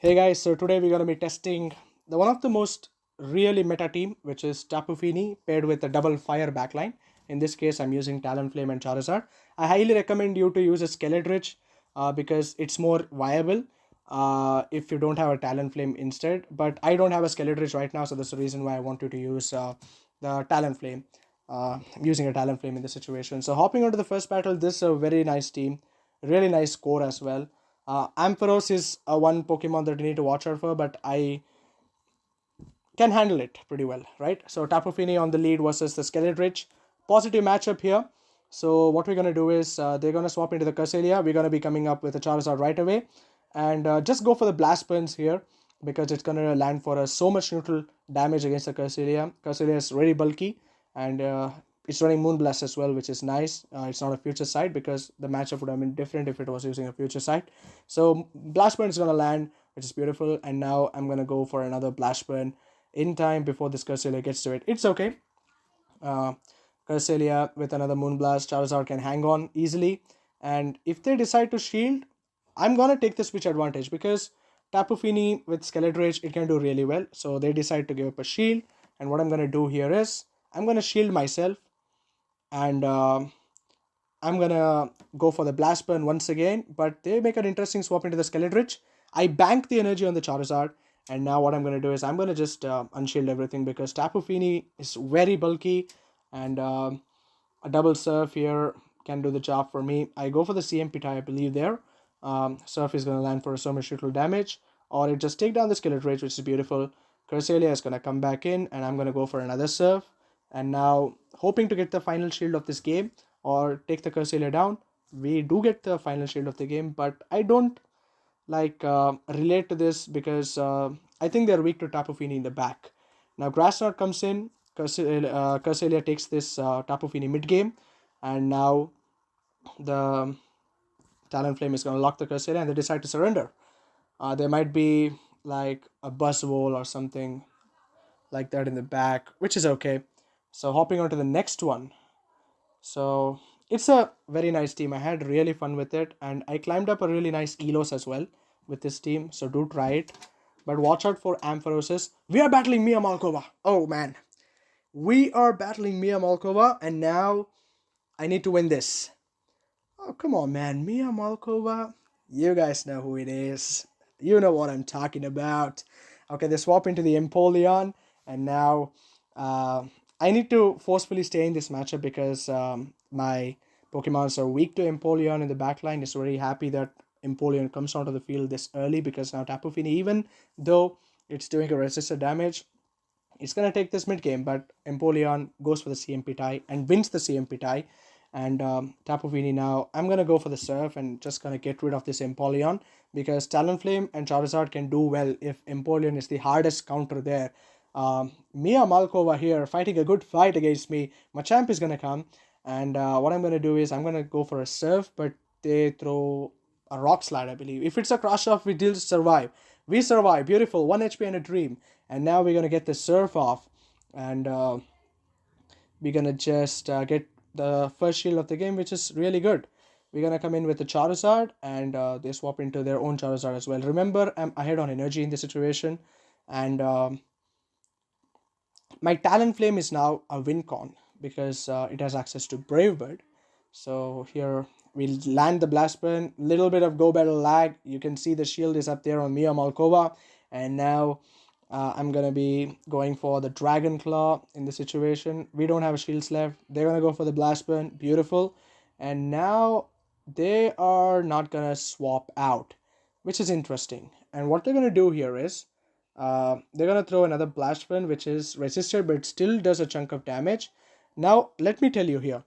Hey guys, so today we're going to be testing the one of the most really meta team, which is Tapu Fini paired with a double fire backline. In this case, I'm using Talonflame and Charizard. I highly recommend you to use a Skeletrich because it's more viable if you don't have a Talonflame instead. But I don't have a Skeletrich right now, so that's the reason why I want you to use the Talonflame. I'm using a Talonflame in this situation. So hopping onto the first battle, this is a very nice team, really nice score as well. Ampharos is one Pokemon that you need to watch out for, but I can handle it pretty well, right? So Tapu Fini on the lead versus the Skeletrich. Positive matchup here. So what we're going to do is they're going to swap into the Curselia. We're going to be coming up with a Charizard right away. And just go for the Blast Burns here because it's going to land for us so much neutral damage against the Curselia. Curselia is really bulky and it's running Moonblast as well, which is nice. It's not a future sight because the matchup would have been different if it was using a future sight. So Blast Burn is going to land, which is beautiful. And now I'm going to go for another Blast Burn in time before this Curselia gets to it. It's okay. Uh, Curselia with another Moonblast, Charizard can hang on easily. And if they decide to shield, I'm gonna take the switch advantage because Tapu Fini with Skeletrich, it can do really well. So they decide to give up a shield. And what I'm gonna do here is I'm gonna shield myself and I'm gonna go for the Blast Burn once again. But they make an interesting swap into the Skeletrich. I bank the energy on the Charizard. And now what I'm going to do is I'm going to just unshield everything because Tapu Fini is very bulky and a double surf here can do the job for me. I go for the CMP tie, I believe there. Surf is going to land for so much little damage, or it just take down the Skeletrich, which is beautiful. Curselia is going to come back in and I'm going to go for another surf. And now hoping to get the final shield of this game or take the Curselia down. We do get the final shield of the game, but I don't relate to this because I think they're weak to Tapu Fini in the back. Now Grass Knot comes in, Curselia takes this Tapu Fini mid game, and now the Talonflame is going to lock the Curselia and they decide to surrender. There might be like a Buzzwole or something like that in the back, which is okay. So hopping on to the next one. So it's a very nice team. I had really fun with it, and I climbed up a really nice Elos as well with this team. So do try it, but watch out for Ampharosis. We are battling Mia Malkova. Oh man, we are battling Mia Malkova, and now I need to win this. Oh come on, man, Mia Malkova. You guys know who it is. You know what I'm talking about. Okay, they swap into the Empoleon, and now uh, I need to forcefully stay in this matchup because my Pokemons are weak to Empoleon in the backline. Is very happy that Empoleon comes onto the field this early because now Tapu Fini, even though it's doing a resistor damage, it's gonna take this mid game. But Empoleon goes for the CMP tie and wins the CMP tie. And Tapu Fini now, I'm gonna go for the Surf and just gonna get rid of this Empoleon because Talonflame and Charizard can do well if Empoleon is the hardest counter there. Mia Malkova here fighting a good fight against me. Machamp is gonna come, and what I'm gonna do is I'm gonna go for a Surf, but they throw a Rock Slide, I believe. If it's a Crush Off, we still survive. We survive. Beautiful. 1 HP and a Dream. And now we're gonna get the Surf off, and we're gonna just get the first shield of the game, which is really good. We're gonna come in with the Charizard, and they swap into their own Charizard as well. Remember, I'm ahead on energy in this situation, and my Talonflame is now a Wincon because it has access to Brave Bird. So here we'll land the Blast Burn. Little bit of Go Battle lag. You can see the shield is up there on Mia Malkova, and now I'm gonna be going for the Dragon Claw in the situation. We don't have shields left. They're gonna go for the Blast Burn. Beautiful. And now they are not gonna swap out, which is interesting. And what they're gonna do here is they're gonna throw another Blast Burn, which is resisted but still does a chunk of damage. Now let me tell you here,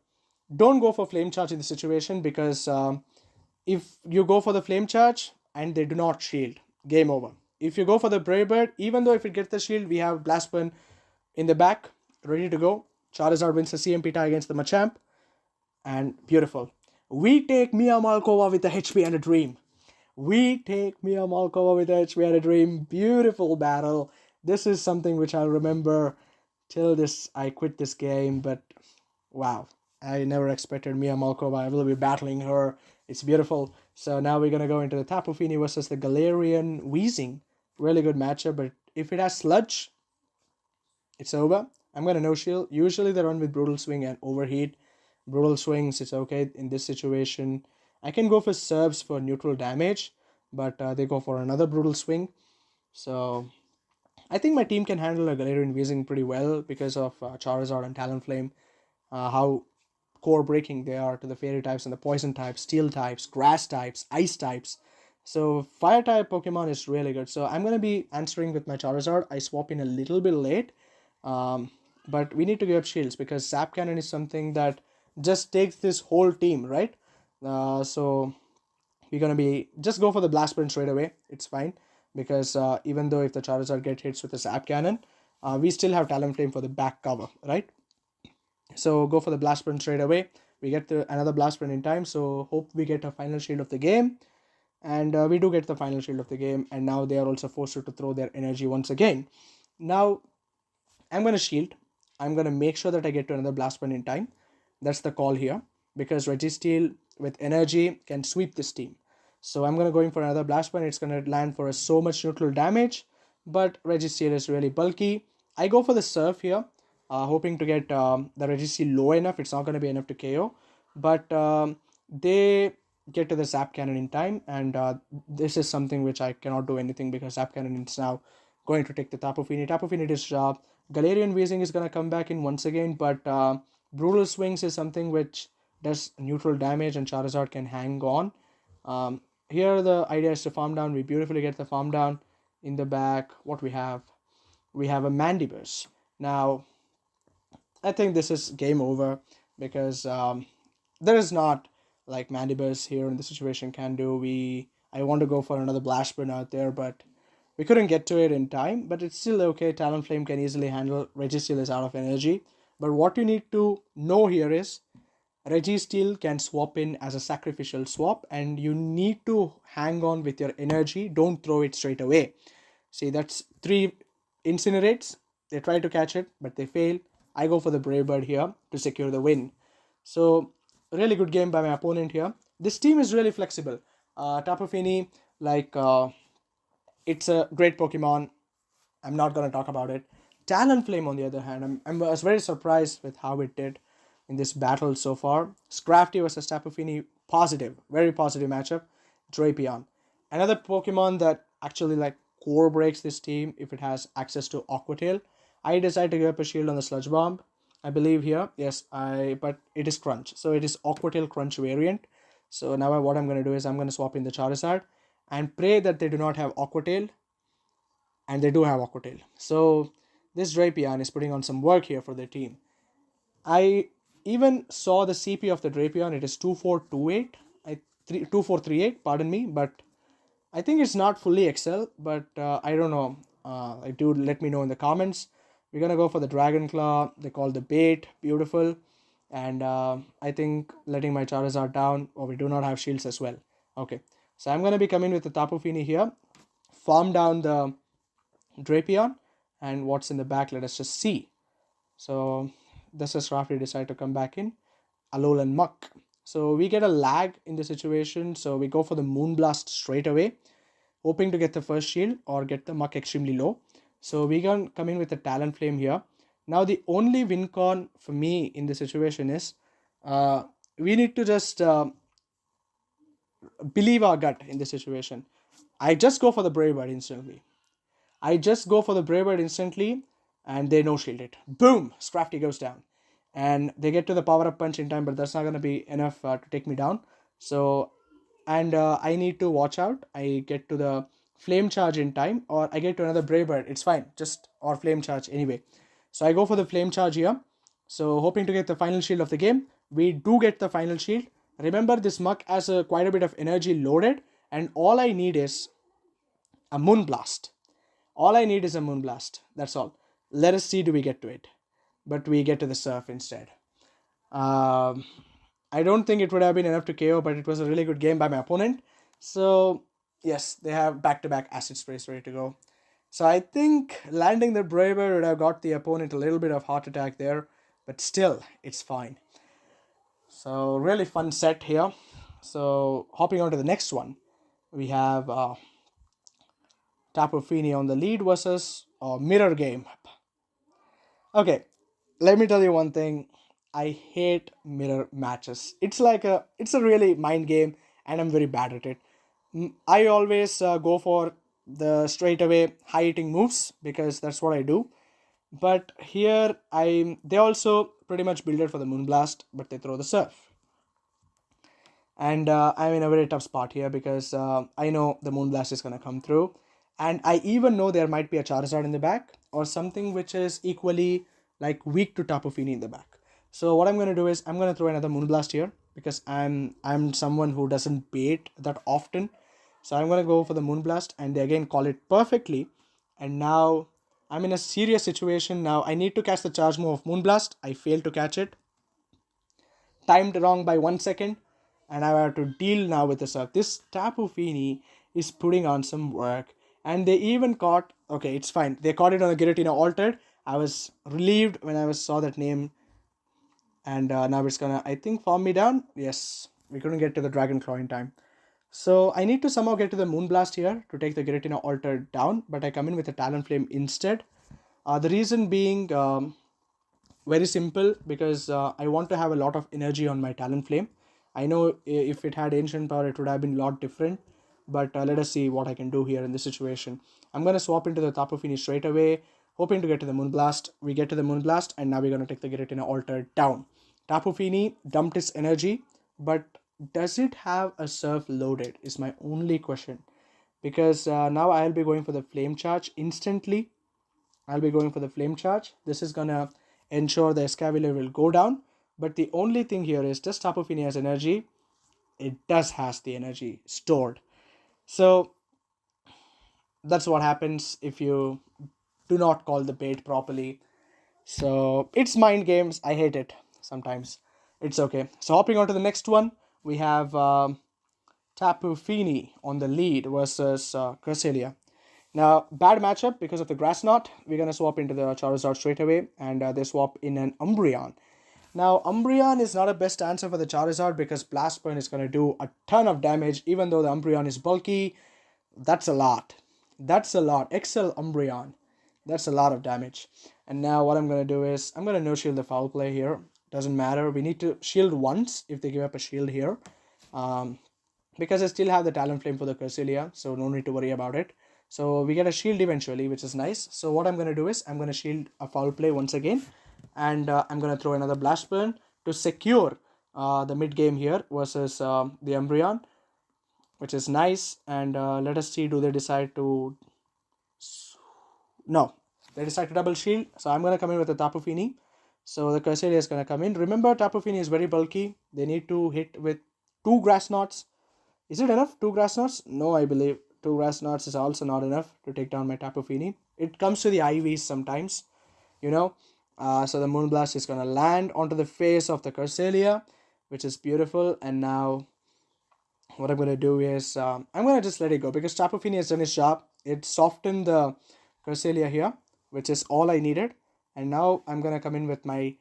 don't go for Flame Charge in the situation because if you go for the Flame Charge and they do not shield, game over. If you go for the Brave Bird, even though if it gets the shield, we have Blast Burn in the back, ready to go. Charizard wins the CMP tie against the Machamp, and beautiful. We take Mia Malkova with the HP and a Dream. We take Mia Malkova with the HP and a Dream. Beautiful battle. This is something which I'll remember till I quit this game, but wow. I never expected Mia Malkova. I will be battling her. It's beautiful. So now we're gonna go into the Tapu Fini versus the Galarian Weezing. Really good matchup, but if it has Sludge, it's over. I'm gonna no shield. Usually they run with Brutal Swing and Overheat. Brutal Swings, it's okay in this situation. I can go for Serves for neutral damage, but they go for another Brutal Swing. So I think my team can handle a Galarian Weezing pretty well because of Charizard and Talonflame, how core breaking they are to the fairy types and the poison types, steel types, grass types, ice types. So fire type Pokemon is really good. So I'm going to be answering with my Charizard. I swap in a little bit late, um, but we need to give up shields because Zap Cannon is something that just takes this whole team, right? So we're going to be just go for the blast burn straight away. It's fine because even though if the Charizard get hits with a Zap Cannon, we still have Talonflame for the back cover, right? So go for the blast burn straight away. We get another blast burn in time. So hope we get a final shield of the game. And we do get the final shield of the game. And now they are also forced to throw their energy once again. Now I'm going to shield. I'm going to make sure that I get to another blast burn in time. That's the call here. Because Registeel with energy can sweep this team. So I'm going to go in for another blast burn. It's going to land for so much neutral damage. But Registeel is really bulky. I go for the Surf here. Hoping to get the Registeel low enough. It's not going to be enough to KO. But they get to the Zap Cannon in time. And this is something which I cannot do anything because Zap Cannon is now going to take the Tapu Fini. Tapu Fini is Galarian Weezing is going to come back in once again. But Brutal Swings is something which does neutral damage and Charizard can hang on. Here the idea is to farm down. We beautifully get the farm down. In the back, what we have? We have a Mandibuzz. Now, I think this is game over because there is not like Mandibuzz here in the situation can do. I want to go for another blast burn out there, but we couldn't get to it in time. But it's still okay. Talonflame can easily handle. Registeel is out of energy. But what you need to know here is Registeel can swap in as a sacrificial swap, and you need to hang on with your energy. Don't throw it straight away. See, that's 3 incinerates. They try to catch it, but they fail. I go for the Brave Bird here to secure the win. So, really good game by my opponent here. This team is really flexible. Tapu Fini, it's a great Pokemon. I'm not going to talk about it. Talonflame, on the other hand, I was very surprised with how it did in this battle so far. Scrafty versus Tapu Fini, positive, very positive matchup. Drapion, another Pokemon that actually core breaks this team if it has access to Aqua Tail. I decide to give up a shield on the Sludge Bomb. I believe here, yes, but it is Crunch, so it is Aqua Tail Crunch variant. So now what I'm going to do is I'm going to swap in the Charizard and pray that they do not have Aqua Tail, and they do have Aqua Tail. So this Drapion is putting on some work here for their team. I even saw the CP of the Drapion. It is 2428, 2438, pardon me, but I think it's not fully Excel, but I don't know. Do let me know in the comments. We're going to go for the Dragon Claw. They call the bait. Beautiful. And I think letting my Charizard down. Oh, we do not have shields as well. Okay. So I'm going to be coming with the Tapu Fini here. Farm down the Drapion. And what's in the back, let us just see. So this is Rafty decide to come back in. Alolan Muck. So we get a lag in the situation. So we go for the Moonblast straight away, hoping to get the first shield or get the Muck extremely low. So we can come in with the Talonflame here. Now the only win con for me in this situation is we need to just believe our gut in this situation. I just go for the Brave Bird instantly. And they no shield it. Boom! Scrafty goes down. And they get to the power up punch in time, but that's not going to be enough to take me down. So, and I need to watch out. I get to the flame charge in time, or I get to another Brave Bird. It's fine, or flame charge anyway. So I go for the flame charge here. So hoping to get the final shield of the game. We do get the final shield. Remember, this Muck has quite a bit of energy loaded, and all I need is a Moonblast. That's all. Let us see, do we get to it? But we get to the Surf instead. I don't think it would have been enough to KO, but it was a really good game by my opponent. So, yes, they have back-to-back acid sprays ready to go. So I think landing the Braver would have got the opponent a little bit of heart attack there, but still, it's fine. So, really fun set here. So hopping on to the next one, we have Tapu Fini on the lead versus Mirror Game. Okay, let me tell you one thing. I hate mirror matches. It's a really mind game, and I'm very bad at it. I always go for the straightaway high hitting moves because that's what I do. But here they also pretty much build it for the Moonblast, but they throw the Surf. And I'm in a very tough spot here because I know the Moonblast is going to come through. And I even know there might be a Charizard in the back or something which is equally like weak to Tapu Fini in the back. So what I'm going to do is I'm going to throw another Moonblast here because I'm someone who doesn't bait that often. So I'm going to go for the Moonblast and they again call it perfectly. And now I'm in a serious situation. Now I need to catch the charge move of Moonblast. I failed to catch it, timed wrong by 1 second, and I have to deal now with this. This Tapu Fini is putting on some work, and they even caught. Okay, it's fine. They caught it on the Giratina altered. I was relieved when I saw that name, and now it's gonna, I think, farm me down. Yes, we couldn't get to the Dragon Claw in time. So I need to somehow get to the Moonblast here to take the Giratina altered down, but I come in with a Talonflame instead. The reason being very simple because I want to have a lot of energy on my Talonflame. I know if it had ancient power, it would have been a lot different. But let us see what I can do here in this situation. I'm going to swap into the Tapu Fini straight away, hoping to get to the Moonblast. We get to the Moonblast, and now we're going to take the Giratina altered down. Tapu Fini dumped its energy, but does it have a Surf loaded is my only question. Because now I'll be going for the Flame Charge instantly. I'll be going for the Flame Charge. This is gonna ensure the Escavalier will go down. But the only thing here is, does Tapu Fini has energy? It does has the energy stored. So that's what happens if you do not call the bait properly. So it's mind games. I hate it sometimes. It's okay. So hopping on to the next one, we have Tapu Fini on the lead versus Cresselia. Now, bad matchup because of the Grass Knot. We're going to swap into the Charizard straight away, and they swap in an Umbreon. Now, Umbreon is not a best answer for the Charizard because Blast Burn is going to do a ton of damage, even though the Umbreon is bulky. That's a lot. That's a lot. XL Umbreon. That's a lot of damage. And now what I'm going to do is, I'm going to no-shield the foul play here. Doesn't matter. We need to shield once if they give up a shield here. Because I still have the Talonflame for the Cresselia, so no need to worry about it. So we get a shield eventually, which is nice. So what I'm going to do is I'm going to shield a foul play once again. And I'm going to throw another Blast Burn to secure the mid game here versus the Umbreon, which is nice. And let us see, do they decide to... No, they decide to double shield. So I'm going to come in with the Tapu Fini. So the Cresselia is going to come in. Remember, Tapu Fini is very bulky. They need to hit with 2 Grass Knots. Is it enough? 2 Grass Knots? No, I believe 2 Grass Knots is also not enough to take down my Tapu Fini. It comes to the IVs sometimes, you know. So the Moonblast is going to land onto the face of the Cresselia, which is beautiful. And now what I'm going to do is I'm going to just let it go because Tapu Fini has done his job. It softened the Cresselia here, which is all I needed. And now I'm going to come in with my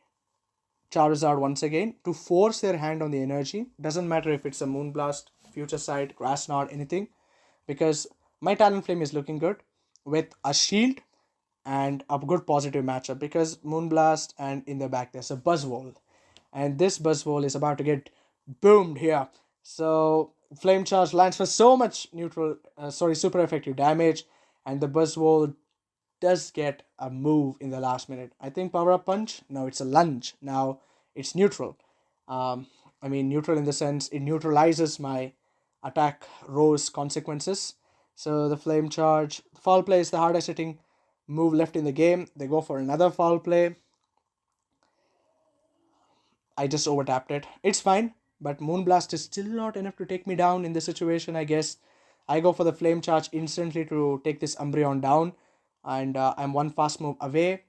Charizard once again to force their hand on the energy. Doesn't matter if it's a Moonblast, Future Sight, Grass Knot, anything. Because my Talonflame is looking good with a shield and a good positive matchup because Moonblast and in the back there's a Buzzwole. And this Buzzwole is about to get boomed here. So Flame Charge lands for so much super effective damage. And the Buzzwole does get a move in the last minute. I think Power Up Punch. No, it's a lunge. Now it's neutral. Neutral in the sense it neutralizes my attack row's consequences. So the Flame Charge, foul play is the hardest hitting move left in the game. They go for another foul play. I just overtapped it. It's fine, but Moonblast is still not enough to take me down in this situation, I guess. I go for the Flame Charge instantly to take this Umbreon down. And I'm one fast move away.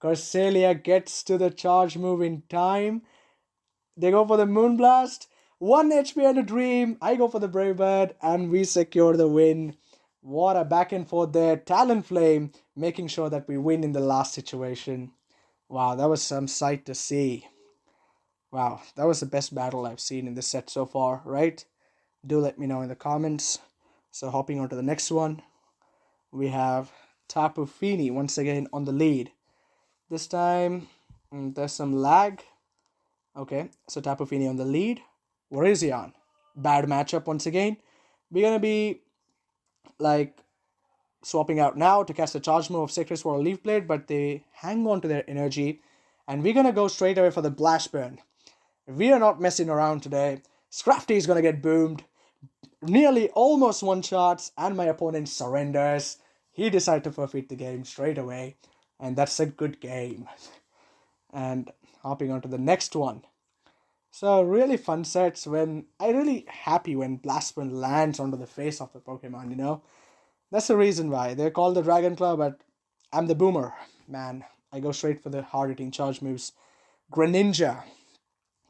Cresselia gets to the charge move in time. They go for the Moonblast. 1 HP and a dream. I go for the Brave Bird and we secure the win. What a back and forth there. Talonflame making sure that we win in the last situation. Wow, that was some sight to see. Wow, that was the best battle I've seen in this set so far, right? Do let me know in the comments. So hopping on to the next one, we have Tapu Fini once again on the lead. This time, there's some lag. Okay, so Tapu Fini on the lead. Where is he on? Bad matchup once again. We're gonna be like swapping out now to cast a charge move of Sacred Sword or Leaf Blade, but they hang on to their energy, and we're gonna go straight away for the Blast Burn. We are not messing around today. Scrafty is gonna get boomed. Nearly almost one shots, and my opponent surrenders. He decided to forfeit the game straight away, and that's a good game. And hopping on to the next one. So really fun sets when I really happy when Blastburn lands onto the face of the Pokemon, you know. That's the reason why. They're called the Dragon Claw, but I'm the boomer, man. I go straight for the hard-hitting charge moves. Greninja.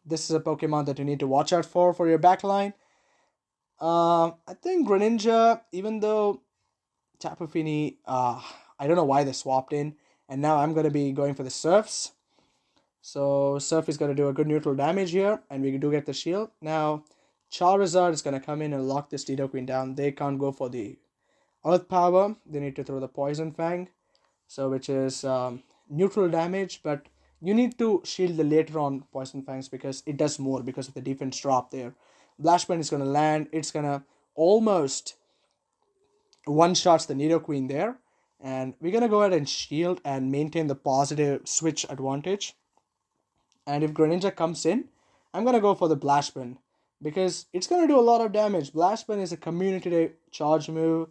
This is a Pokemon that you need to watch out for your backline. I think Greninja, even though Tapu Fini, I don't know why they swapped in. And now I'm going to be going for the Surfs. So Surf is going to do a good neutral damage here. And we do get the shield. Now Charizard is going to come in and lock this Nidoqueen down. They can't go for the Earth Power. They need to throw the Poison Fang. So which is neutral damage. But you need to shield the later on Poison Fangs because it does more because of the defense drop there. Blastburn is going to land. It's going to almost one-shots the Nidoqueen there. And we're going to go ahead and shield and maintain the positive switch advantage. And if Greninja comes in, I'm going to go for the Blastburn because it's going to do a lot of damage. Blastburn is a community charge move.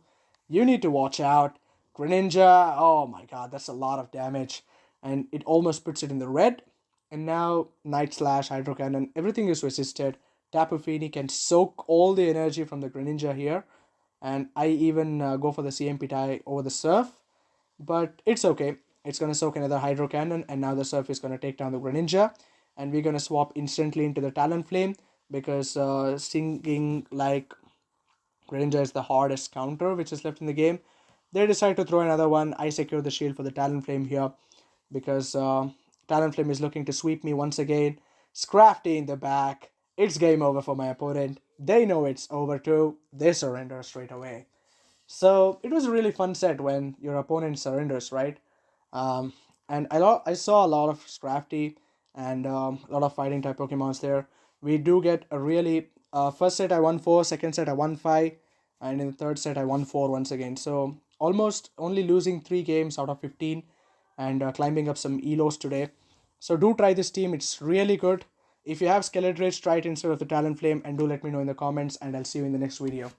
You need to watch out. Greninja, oh my god, that's a lot of damage. And it almost puts it in the red. And now Night Slash, Hydro Cannon, everything is resisted. Tapu Fini can soak all the energy from the Greninja here. And I even go for the CMP tie over the Surf. But it's okay. It's going to soak another Hydro Cannon. And now the Surf is going to take down the Greninja. And we're going to swap instantly into the Talonflame. Because singing like Greninja is the hardest counter which is left in the game. They decide to throw another one. I secure the shield for the Talonflame here. Because Talonflame is looking to sweep me once again. Scrafty in the back. It's game over for my opponent. They know it's over too. They surrender straight away. So it was a really fun set when your opponent surrenders, right? And I saw a lot of Scrafty and a lot of fighting type Pokemons there. We do get a really... first set I won 4, second set I won 5, and in the third set I won 4 once again. So almost only losing 3 games out of 15 and climbing up some elos today. So do try this team. It's really good. If you have Skeletrich, try it instead of the Talonflame and do let me know in the comments and I'll see you in the next video.